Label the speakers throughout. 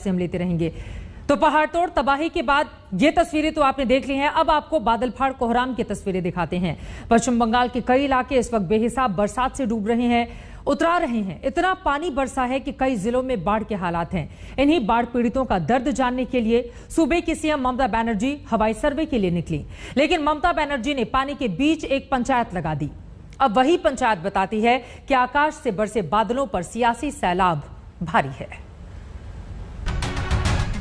Speaker 1: आपसे हम लेते रहेंगे। तो पहाड़ तोड़ तबाही के बाद ये तस्वीरें तो आपने देख ली हैं। अब आपको बादल फाड़ कोहराम की तस्वीरें दिखाते हैं। पश्चिम बंगाल के कई इलाके इस वक्त बेहिसाब बरसात से डूब रहे हैं, उतरा रहे हैं। इतना पानी बरसा है कि कई जिलों में बाढ़ के हालात हैं। इन्हीं बाढ़ पीड़ितों का दर्द जानने के लिए सूबे की सीएम ममता बनर्जी हवाई सर्वे के लिए निकली, लेकिन ममता बनर्जी ने पानी के बीच एक पंचायत लगा दी। अब वही पंचायत बताती है कि आकाश से बरसे बादलों पर सियासी सैलाब भारी है।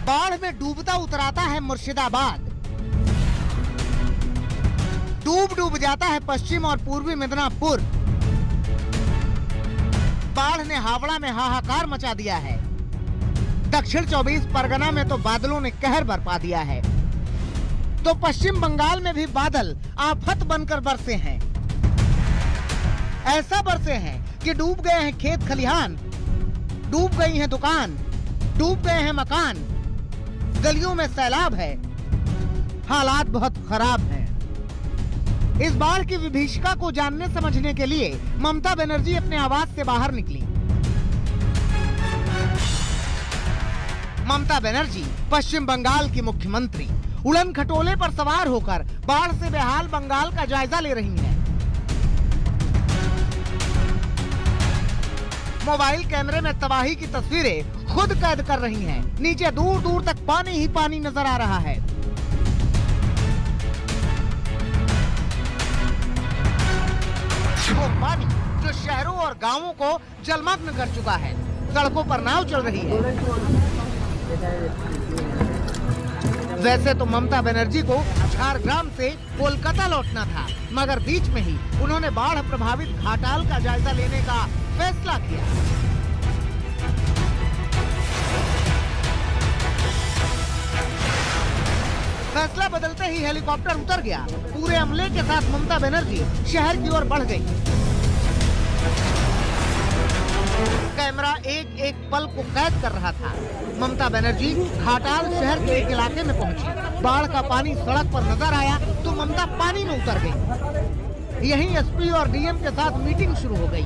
Speaker 2: बाढ़ में डूबता उतराता है मुर्शिदाबाद, डूब जाता है पश्चिम और पूर्वी मिदनापुर। बाढ़ ने हावड़ा में हाहाकार मचा दिया है। दक्षिण 24 परगना में तो बादलों ने कहर बरपा दिया है। तो पश्चिम बंगाल में भी बादल आफत बनकर बरसे हैं। ऐसा बरसे हैं कि डूब गए हैं खेत खलिहान, डूब गई हैं दुकान, डूब गए हैं मकान, गलियों में सैलाब है। हालात बहुत खराब हैं। इस बाढ़ की विभीषिका को जानने समझने के लिए ममता बनर्जी अपने आवास से बाहर निकली। ममता बनर्जी पश्चिम बंगाल की मुख्यमंत्री उड़न खटोले पर सवार होकर बाढ़ से बेहाल बंगाल का जायजा ले रही हैं। मोबाइल कैमरे में तबाही की तस्वीरें खुद कैद कर रही हैं। नीचे दूर दूर तक पानी ही पानी नजर आ रहा है। वो पानी जो शहरों और गांवों को जलमग्न कर चुका है। सड़कों पर नाव चल रही है। वैसे तो ममता बनर्जी को झारग्राम से कोलकाता लौटना था, मगर बीच में ही उन्होंने बाढ़ प्रभावित घाटाल का जायजा लेने का फैसला किया। फैसला बदलते ही हेलीकॉप्टर उतर गया। पूरे अमले के साथ ममता बनर्जी शहर की ओर बढ़ गई। कैमरा एक एक पल को कैद कर रहा था। ममता बनर्जी घाटाल शहर के एक इलाके में पहुंची। बाढ़ का पानी सड़क पर नजर आया तो ममता पानी में उतर गई। यहीं एसपी और डीएम के साथ मीटिंग शुरू हो गई।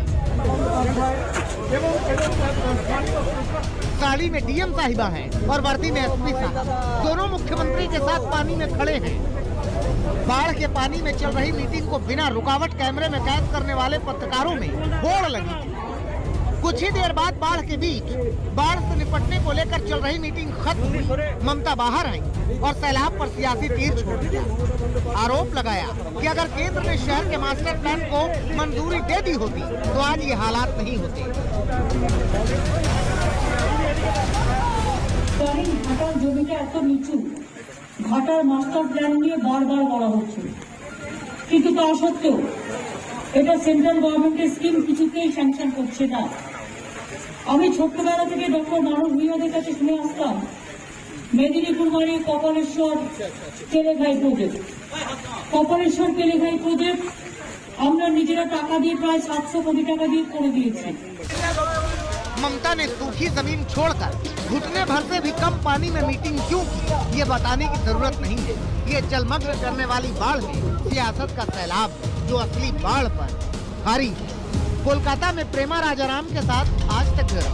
Speaker 2: साड़ी में डीएम साहिबा हैं और वर्दी में एसपी साहब। दोनों मुख्यमंत्री के साथ पानी में खड़े हैं। बाढ़ के पानी में चल रही मीटिंग को बिना रुकावट कैमरे में कैद करने वाले पत्रकारों में होड़ लगी थी। कुछ ही देर बाद बाढ़ के बीच बाढ़ से निपटने को लेकर चल रही मीटिंग खत्म हुई। ममता बाहर आई और सैलाब पर सियासी तीर छोड़ दिया। आरोप लगाया कि अगर केंद्र ने शहर के मास्टर प्लान को मंजूरी दे दी होती तो आज ये हालात नहीं होते।
Speaker 3: ঘাটাল জমিটা এত নিচু, ঘাটাল মাস্টার প্ল্যান নিয়ে বারবার বলা হচ্ছে, কিন্তু তা সত্ত্বেও এটা সেন্ট্রাল গভর্নমেন্টের স্কিম কিছুতেই স্যাংশন করছে না। আমি ছোটবেলা থেকে ডক্টর মানস ভূঁইয়াদের কাছে শুনে আসতাম মেদিনীপুর মানে কপালেশ্বর তেলেঘাই প্রজেক্ট। কপালেশ্বর তেলেঘাই প্রজেক্ট আমরা নিজেরা টাকা দিয়ে প্রায় 700 কোটি টাকা দিয়ে করে দিয়েছি।
Speaker 2: ममता ने सूखी जमीन छोड़कर घुटने भर से भी कम पानी में मीटिंग क्यों की, ये बताने की जरूरत नहीं है। ये जलमग्न करने वाली बाढ़ में सियासत का सैलाब जो असली बाढ़ पर भारी है। कोलकाता में प्रेमा राजाराम के साथ आज तक ब्यूरो।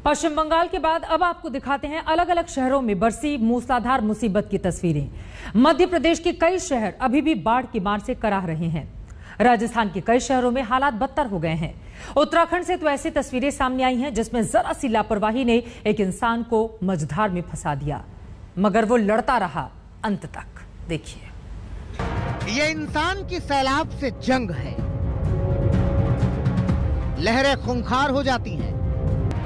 Speaker 1: पश्चिम बंगाल के बाद अब आपको दिखाते हैं अलग अलग शहरों में बरसी मूसलाधार मुसीबत की तस्वीरें। मध्य प्रदेश के कई शहर अभी भी बाढ़ की मार से कराह रहे हैं। राजस्थान के कई शहरों में हालात बदतर हो गए हैं। उत्तराखंड से तो ऐसी तस्वीरें सामने आई हैं जिसमें जरा सी लापरवाही ने एक इंसान को मझधार में फंसा दिया, मगर वो लड़ता रहा अंत तक। देखिए,
Speaker 2: ये इंसान की सैलाब से जंग है। लहरें खूंखार हो जाती हैं,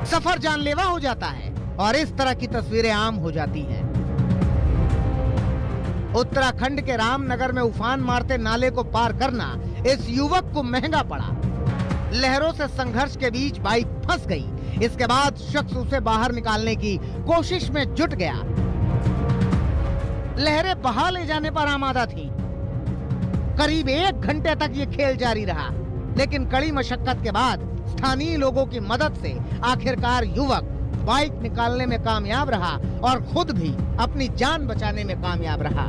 Speaker 2: सफर जानलेवा हो जाता है और इस तरह की तस्वीरें आम हो जाती हैं। उत्तराखंड के रामनगर में उफान मारते नाले को पार करना इस युवक को महंगा पड़ा। लहरों से संघर्ष के बीच बाइक फंस गई। इसके बाद शख्स उसे बाहर निकालने की कोशिश में जुट गया। लहरें बहा ले जाने पर आमादा थीं। करीब 1 घंटे तक ये खेल जारी रहा, लेकिन कड़ी मशक्कत के बाद स्थानीय लोगों की मदद से आखिरकार युवक बाइक निकालने में कामयाब रहा और खुद भी अपनी जान बचाने में कामयाब रहा।